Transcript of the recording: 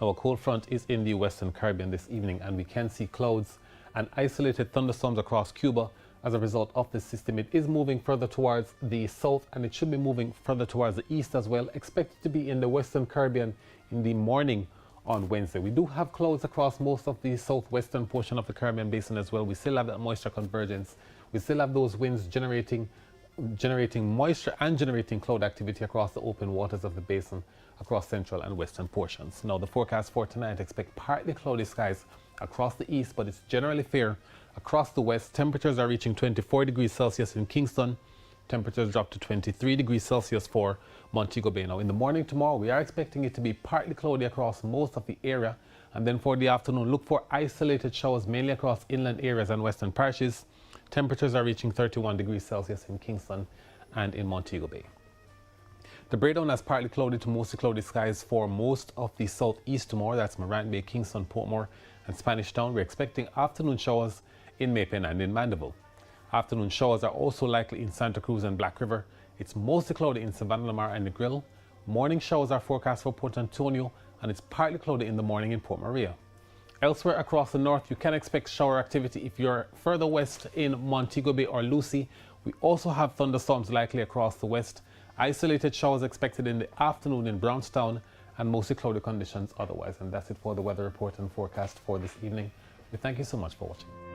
Our cold front is in the Western Caribbean this evening, and we can see clouds and isolated thunderstorms across Cuba. As a result of this system, it is moving further towards the south, and it should be moving further towards the east as well. Expected to be in the Western Caribbean in the morning on Wednesday. We do have clouds across most of the southwestern portion of the Caribbean basin as well. We still have that moisture convergence. We still have those winds generating moisture and generating cloud activity across the open waters of the basin across central and western portions. Now, the forecast for tonight, expect partly cloudy skies across the east, but it's generally fair across the west. Temperatures are reaching 24 degrees Celsius in Kingston. Temperatures drop to 23 degrees Celsius for Montego Bay. Now, in the morning tomorrow, we are expecting it to be partly cloudy across most of the area. And then for the afternoon, look for isolated showers mainly across inland areas and western parishes. Temperatures are reaching 31 degrees Celsius in Kingston and in Montego Bay. The breakdown has partly cloudy to mostly cloudy skies for most of the southeast tomorrow. That's Morant Bay, Kingston, Portmore, and Spanish Town. We're expecting afternoon showers in Maypen and in Mandeville. Afternoon showers are also likely in Santa Cruz and Black River. It's mostly cloudy in Savannah, Lamar, and Negril. Morning showers are forecast for Port Antonio, and it's partly cloudy in the morning in Port Maria. Elsewhere across the north, you can expect shower activity if you're further west in Montego Bay or Lucy. We also have thunderstorms likely across the west. Isolated showers expected in the afternoon in Brownstown, and mostly cloudy conditions otherwise. And that's it for the weather report and forecast for this evening. We thank you so much for watching.